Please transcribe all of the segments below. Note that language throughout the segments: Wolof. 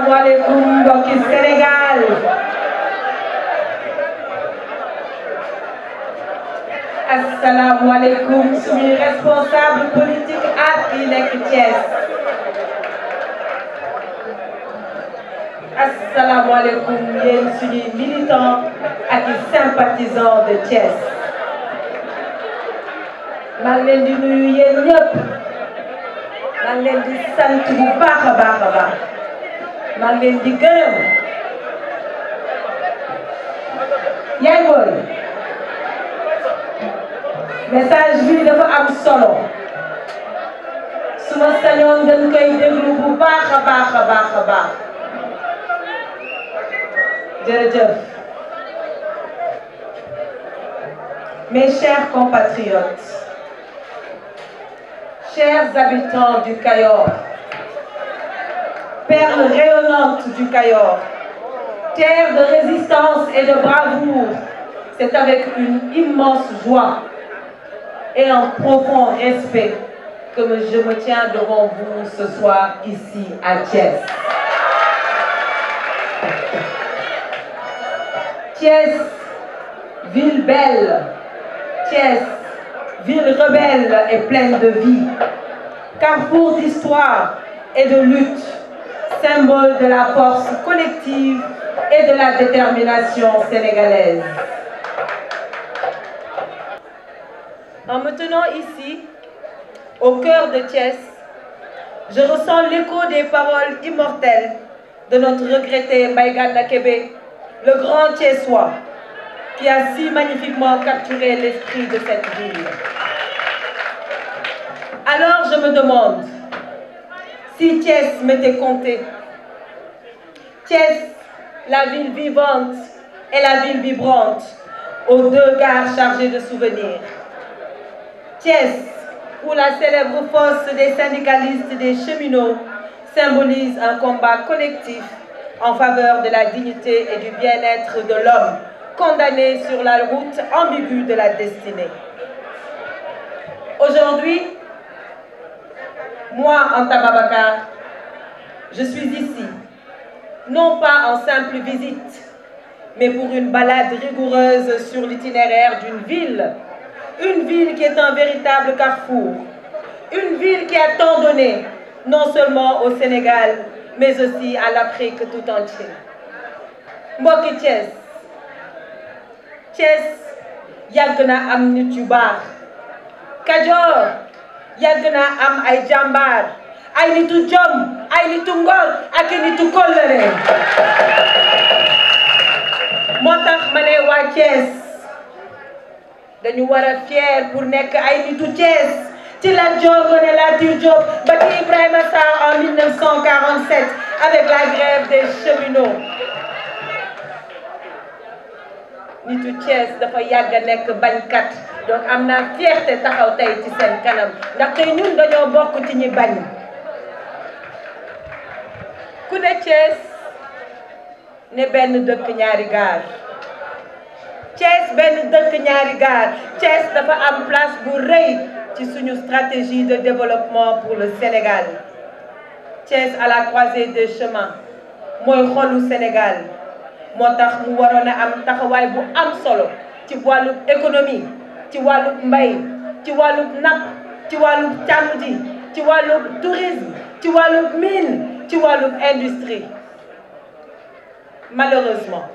Asalaamaaleykum mbokki Sénégal. Asalaamaaleykum suñuy responsable politique ak yi nekk Thiès. Asalaamaaleykum yéen suñuy militants ak yi sympathisants de Thiès. maa ngi leen di nuyu yéen ñëpp. maa ngi leen di sant bu baax a baax a baax. maa ngi leen di gërëm. yaay booy. message bi dafa am solo. su ma sañoon dañ koy déglu bu baax a baax a baax a baax. jërëjëf. Mes chers compatriotes, chers habitants du Cayor, perle rayonnante du Cayor, terre de résistance et de bravoure, c'est avec une immense joie et un profond respect que je me tiens devant vous ce soir ici à Thiès. Thiès, ville belle, Thiès, ville rebelle et pleine de vie, carrefour d'histoire et de lutte, symbole de la force collective et de la détermination sénégalaise. En me tenant ici, au cœur de Thiès, je ressens l'écho des paroles immortelles de notre regretté Mbaye Gana Kébé, le grand Thiessois, qui a si magnifiquement capturé l'esprit de cette ville. Alors je me demande, si Thiès m'était compté, Thiès, la ville vivante et la ville vibrante, aux deux gares chargées de souvenirs. Thiès, où la célèbre fosse des syndicalistes et des cheminots symbolise un combat collectif en faveur de la dignité et du bien-être de l'homme, condamné sur la route ambiguë de la destinée. Aujourd'hui, moi, Anta Babacar, je suis ici, non pas en simple visite, mais pour une balade rigoureuse sur l'itinéraire d'une ville. Une ville qui est un véritable carrefour. Une ville qui a tant donné, non seulement au Sénégal, mais aussi à l'Afrique tout entière. Mbokki Thiès. Thiès yàgg na am nit yu baax. Kajoor yàgg na am ay jàmbaar, ay nitu jom, ay nitu ngor ak nitu kóllëre. moo tax ma ne waa Thiès dañu war a fier pour nekk ay nitu Thiès ci Lat Dior Ngoné Latyr Diop ba ci Ibrahima Sarr en 1947 avec la grève des cheminots. nitu Thiès dafa yàgg a nekk bañkat, donc am naa fierté taxaw tey ci seen kanam ndax tey ñun dañoo bokk ci ñi bañ. ku ne Thiès ne benn dëkk ñaari gaar. Thiès benn dëkk ñaari gaar. Thiès dafa am place bu rëy ci suñu stratégie de développement pour le Sénégal. Thiès à la croisée des chemins mooy xolu Sénégal. moo tax mu waroon a am taxawaay bu am solo ci wàllub économie, ci wàllub mbay, ci wàllub napp, ci wàllub càmm ji, ci wàllub tourisme, ci wàllub mine, ci wàllub industrie. Malheureusement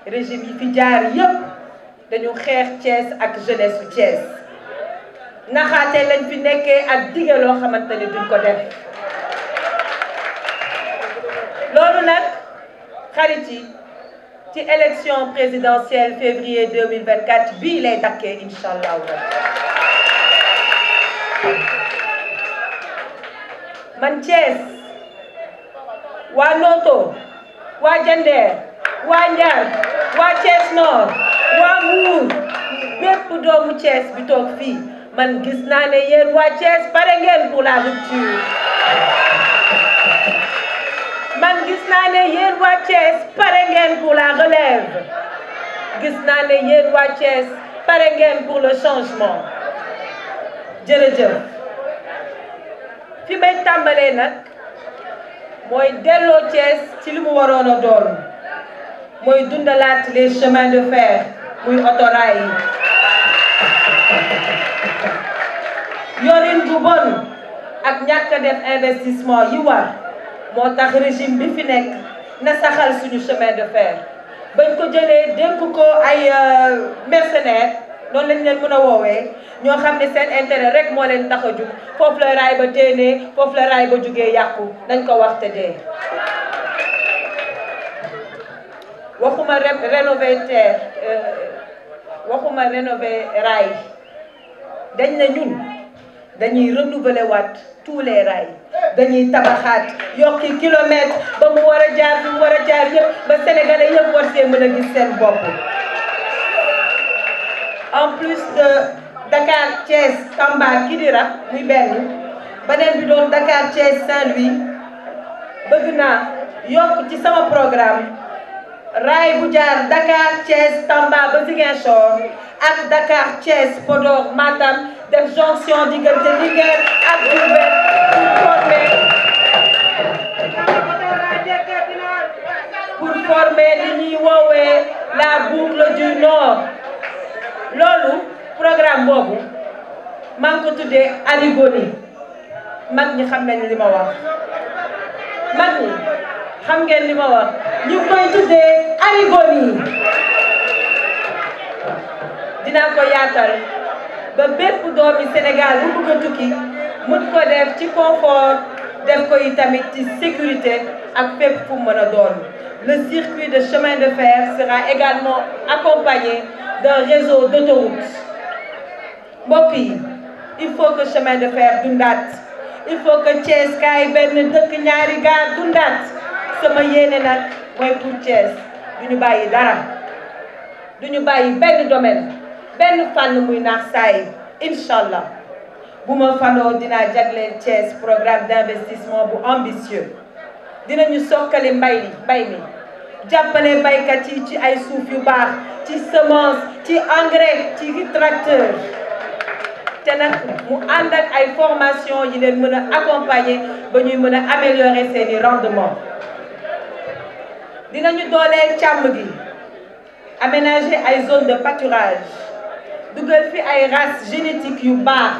régime yi fi jaar yépp dañu xeex Thiès ak jeunesse su Thiès. naxaate lañ fi nekkee ak dige loo xamante ni duñ ko def. loolu nag xarit yi ci élection présidentielle février 2024 bii lay dakkee incha allahu rabbi. man Thiès waa Noto waa Jandeer waa Ndiar waa Thiès Nord waa Mbour bépp doomu Thiès bi toog fii man gis naa ne yéen waa Thiès pare ngeen pour la rupture. man gis naa ne yéen waa Thiès pare ngeen pour la relève. gis naa ne yéen waa Thiès pare ngeen pour le changement. jërëjëf fi may tàmbalee nag mooy delloo Thiès ci li mu waroon a doon mooy dundalaat les chemins de fer muy autorail yi yorin bu bon ak ñàkk a def investissement yi war moo tax régime bi fi nekk na saxal suñu chemin de fer bañ ko jëlee dénk ko ay mercenaires noonu lañ leen mën a woowee ñoo xam ne seen intérêt rek moo leen tax a jug foofu la raay ba téenee foofu la raay ba jugee yàqu nañ ko wax te dee waxuma rénover terre waxuma rénover raay dañ ne ñun dañuy renouveler waat tous les rails dañuy tabaxaat yokki kilomètres ba mu war a jaar fi mu war a jaar yëpp ba sénégalais yëpp war see mën a gis seen bopp en plus de Dakar Thiès Tamba Kidira muy benn beneen bi doon Dakar Thiès Saint-Louis bëgg naa yokk ci sama programme raay bu jaar Dakar Thiès Tamba ba Ziguinchor ak Dakar Thiès Podor Matam def jonction diggante Linguère ak Diourbel pour former li ñuy woowee la boucle du Nord loolu programme boobu maa ngi ko tuddee Aligoni mag ñi xam nañ li ma wax mag ñi xam ngeen li ma wax ñu koy tuddee Aligoni dinaa ko yaatal ba bépp doomi Sénégal bu bëgg a tukki mën ko def ci confort def ko tamit ci sécurité ak fépp fu mën a doon. Le circuit de chemin de fer sera également accompagné d'un réseau d'autoroutes. mbokk yi il faut que chemin de fer dundaat il faut que Thiès kaay benn dëkk ñaari gaar dundaat sama yéene nag mooy pour Thiès duñu bàyyi dara duñu bàyyi benn domaine benn fànn muy naax saay inshallah bu ma faloo dinaa jagleel Thiès programme d'investissement bu ambitieux dinañu sokkali mbay mi jàppale baykat yi ci ay suuf yu baax ci semence ci engrais ci tracteur te nag mu ànd ak ay formation yi leen mën a accompagner ba ñuy mën a améliorer seeni rendement dinañu dooleel càmm gi aménager ay zone de pâturage dugal fi ay races génétiques yu baax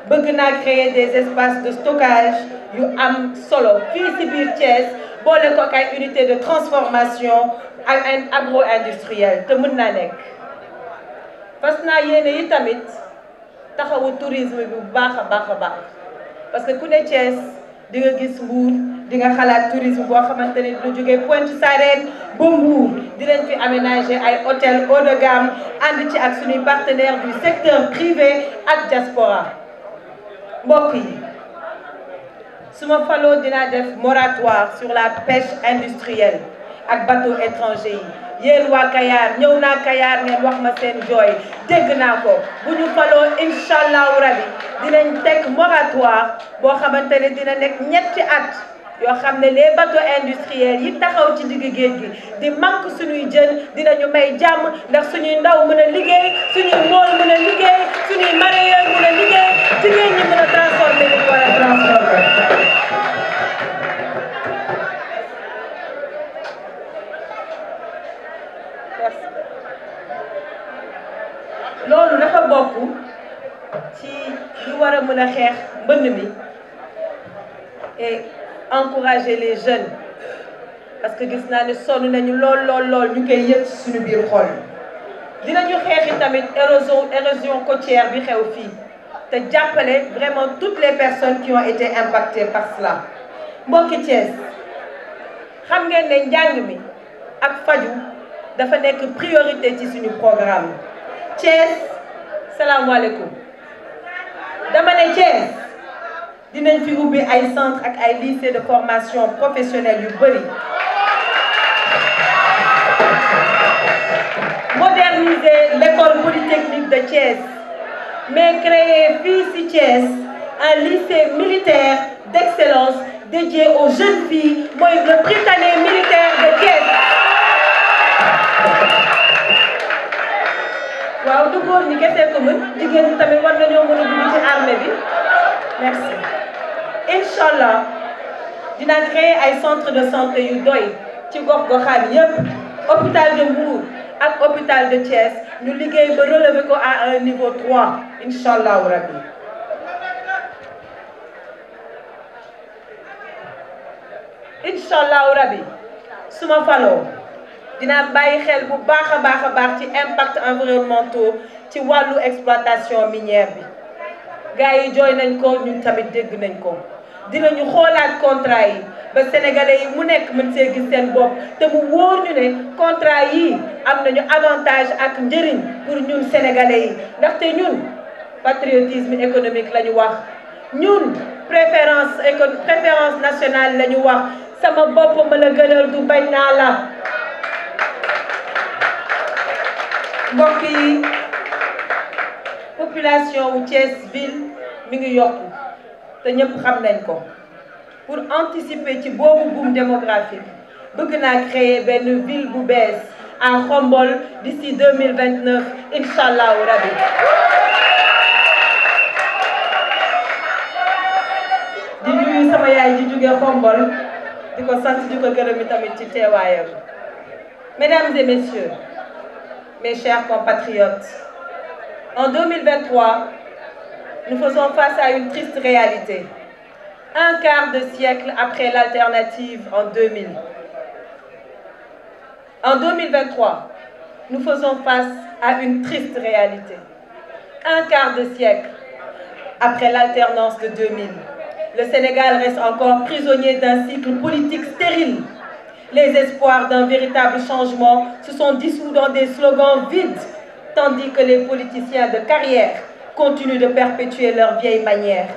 bëgg naa créer des espaces de stockage yu am solo fii ci biir Thiès boole ko ak ay unité de transformation ak agro-industriel te mën naa nekk fas naa yéene yi tamit taxawu tourisme bi bu baax a baax parce que ku ne Thiès di nga gis Mbour di nga xalaat tourisme boo xamante ne dina jógee Pointe Sarène ba Mbour dinañ fi aménager ay hôtel haut de gamme ànd ci ak suñuy partenaires du secteur privé ak diaspora mbokk yi su ma faloo dinaa def moratoire sur la pêche industrielle ak bateau étranger yi yéen waa Kayar ñëw naa Kayar ngeen wax ma seen jooy dégg naa ko bu ñu faloo incha allahu rabi dinañ teg moratoire boo xamante ne dina nekk ñetti at yoo xam ne les bateaux industriels yi taxaw ci digg géej gi di manque suñuy jën dinañu may jàmm ndax suñuy ndaw mën a liggéey suñuy mool mën a liggéey suñuy mareyeur mën a liggéey jigéen ñi mën a transformer li ñu war a transformer. loolu dafa bokk ci li war a mën a xeex mbënn mi et encourager les jeunes parce que gis naa ne sonn nañu lool ñu koy yëg suñu biir xol dinañu xeexi tamit érosion côtière bi xew fii te jàppale vraiment toutes les personnes qui ont été impactées par cela mbokki Thiès xam ngeen ne njàng mi ak faju dafa nekk priorité ci suñu programme Thiès salaamaaleykum dama ne Thiès dinañ fi ubbi ay centre ak ay lycée de formation professionnelle yu bëri moderniser l'école polytechnique de Thiès mais créer fii ci Thiès un lycée militaire d'excellence dédié aux jeunes filles mooy le Prytanée militaire de Thiès waaw du góor ñi kese ko mën jigéen ñi tamit war nañoo mën a dugg ci armée bi merci inchallah dina créer ay centre de santé yu doy ci gox-goxaan yépp hôpital de Mbour ak hôpital de Thiès ñu liggéey ba relever ko à un niveau 3 inch'Allah rabbi. Inch'Allah rabbi suma faloo dina bàyyi xel bu baax a baax ci impact environnementaux ci wàllu exploitation minière bi gars yi jooy nañ ko ñun tamit dégg nañ ko dinañu xoolaat contrat yi ba sénégalais yi mu nekk mën see gis seen bopp te mu wóor ñu ne contrat yi am nañu avantage ak njëriñ pour ñun sénégalais yi ndaxte ñun patriotisme économique la ñu wax ñun préférence nationale la ñu wax sama bopp ma la gënal du bañ naa la mbokk yi population wu Thiès ville mi ngi yokku te ñëpp xam nañ ko pour anticiper ci boobu boom démographique bëgg naa créer benn ville bu bees à Khombole d'ici 2029 inch'Allah rabbi di nuyu sama yaay ji jóge Khombole di ko sant di ko gërëm tamit ci teewaayam. Mesdames et messieurs, mes chers compatriotes, en 2023, nous faisons face à une triste réalité. Un quart de siècle après l'alternative en 2000. En 2023, nous faisons face à une triste réalité. Un quart de siècle après l'alternance de 2000. Le Sénégal reste encore prisonnier d'un cycle politique stérile. Les espoirs d'un véritable changement se sont dissous dans des slogans vides, tandis que les politiciens de carrière continuent de perpétuer leurs vieilles manières,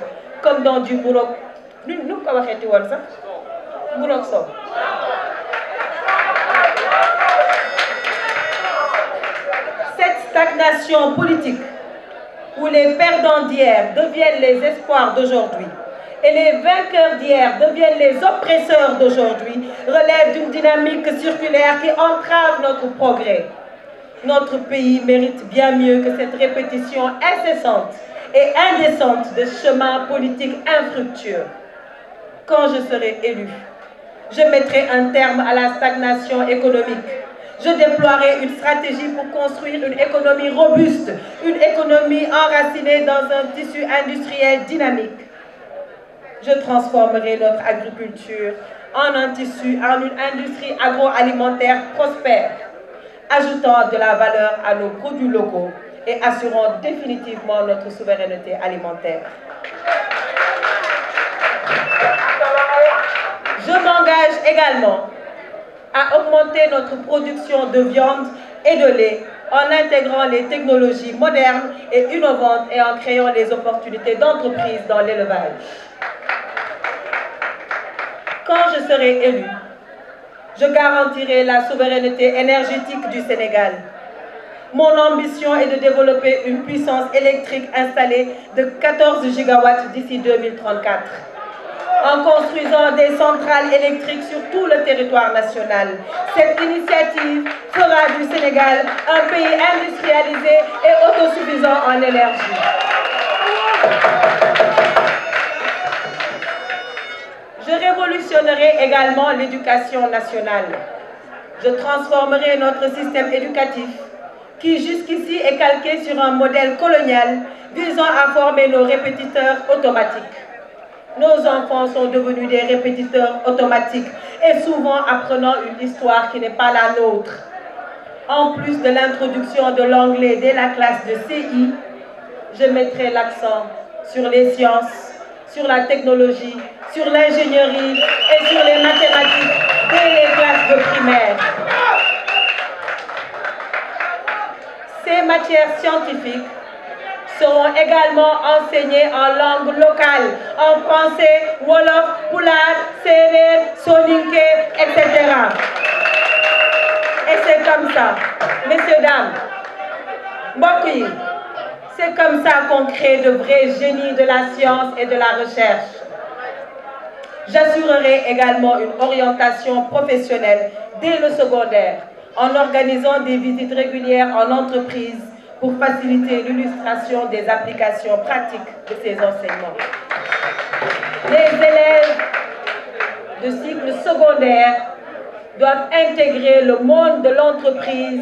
comme dans du bourok. Cette stagnation politique, où les perdants d'hier deviennent les espoirs d'aujourd'hui, et les vainqueurs d'hier deviennent les oppresseurs d'aujourd'hui, relève d'une dynamique circulaire qui entrave notre progrès. Notre pays mérite bien mieux que cette répétition incessante et indécente de chemins politiques infructueux. Quand je serai élu, je mettrai un terme à la stagnation économique. Je déploierai une stratégie pour construire une économie robuste, une économie enracinée dans un tissu industriel dynamique. Je transformerai notre agriculture en une industrie agroalimentaire prospère, ajoutant de la valeur à nos produits locaux et assurant définitivement notre souveraineté alimentaire. Je m'engage également à augmenter notre production de viande et de lait en intégrant les technologies modernes et innovantes et en créant les opportunités d'entreprise dans l'élevage. Quand je serai élu, je garantirai la souveraineté énergétique du Sénégal. Mon ambition est de développer une puissance électrique installée de 14 gigawatts d'ici 2034, en construisant des centrales électriques sur tout le territoire national. Cette initiative fera du Sénégal un pays industrialisé et autosuffisant en énergie. Je révolutionnerai également l'éducation nationale. Je transformerai notre système éducatif qui jusqu'ici est calqué sur un modèle colonial visant à former nos répétiteurs automatiques. Nos enfants sont devenus des répétiteurs automatiques et souvent apprenant une histoire qui n'est pas la nôtre. En plus de l'introduction de l'anglais dès la classe de CI, je mettrai l'accent sur les sciences, sur la technologie, sur l'ingénierie et sur les mathématiques dès les classes de primaire. Ces matières scientifiques seront également enseignées en langue locale, en français, wolof, pulaar, séeréer, soninké, etc. Et c'est comme ça, messieurs, dames, mbokk yi, c'est comme ça qu'on crée de vrais génies de la science et de la recherche. J'assurerai également une orientation professionnelle dès le secondaire, en organisant des visites régulières en entreprise pour faciliter l'illustration des applications pratiques de ces enseignements. Les élèves de cycle secondaire doivent intégrer le monde de l'entreprise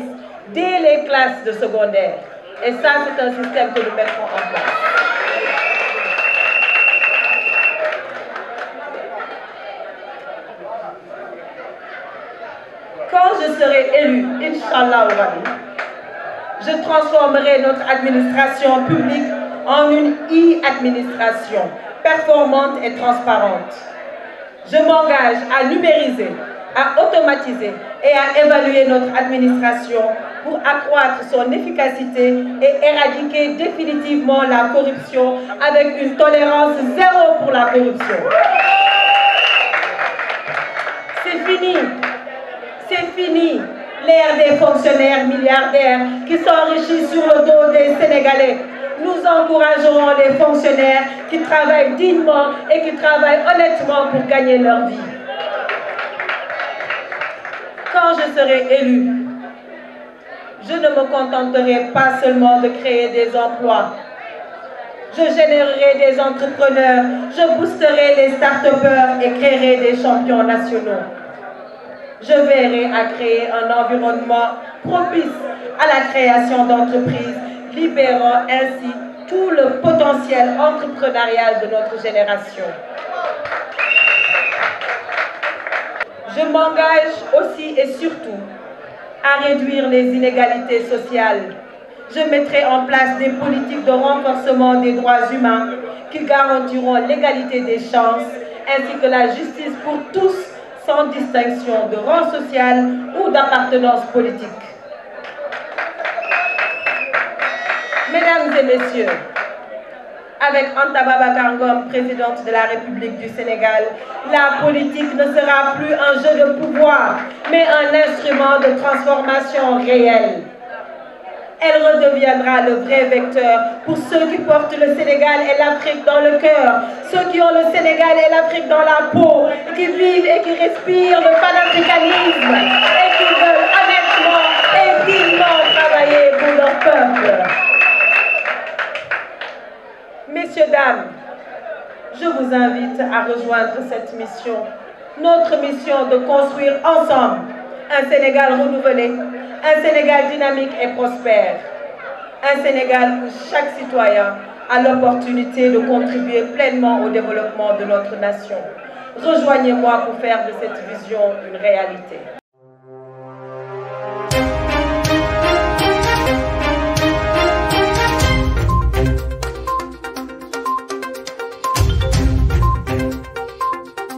dès les classes de secondaire. Et ça, c'est un système que nous mettrons en place. Quand je serai élue, Inch'Allah, je transformerai notre administration publique en une e-administration performante et transparente. Je m'engage à numériser, à automatiser et à évaluer notre administration pour accroître son efficacité et éradiquer définitivement la corruption avec une tolérance zéro pour la corruption. C'est fini l'ère des fonctionnaires milliardaires qui s'enrichissent sur le dos des Sénégalais. Nous encouragerons les fonctionnaires qui travaillent dignement et qui travaillent honnêtement pour gagner leur vie. Quand je serai élue, je ne me contenterai pas seulement de créer des emplois. Je générerai des entrepreneurs, je boosterai les start-upers et créerai des champions nationaux. Je veillerai à créer un environnement propice à la création d'entreprises, libérant ainsi tout le potentiel entrepreneurial de notre génération. Je m'engage aussi et surtout à réduire les inégalités sociales. Je mettrai en place des politiques de renforcement des droits humains qui garantiront l'égalité des chances ainsi que la justice pour tous sans distinction de rang social ou d'appartenance politique. Mesdames et messieurs, avec Anta Babacar Ngom, présidente de la République du Sénégal, la politique ne sera plus un jeu de pouvoir, mais un instrument de transformation réelle. Elle redeviendra le vrai vecteur pour ceux qui portent le Sénégal et l'Afrique dans le cœur, ceux qui ont le Sénégal et l'Afrique dans la peau, et qui vivent et qui respirent le panafricanisme, et qui veulent honnêtement et dignement travailler pour leur peuple. Messieurs, dames, je vous invite à rejoindre cette mission, notre mission de construire ensemble un Sénégal renouvelé, un Sénégal dynamique et prospère, un Sénégal où chaque citoyen a l'opportunité de contribuer pleinement au développement de notre nation. Rejoignez-moi pour faire de cette vision une réalité.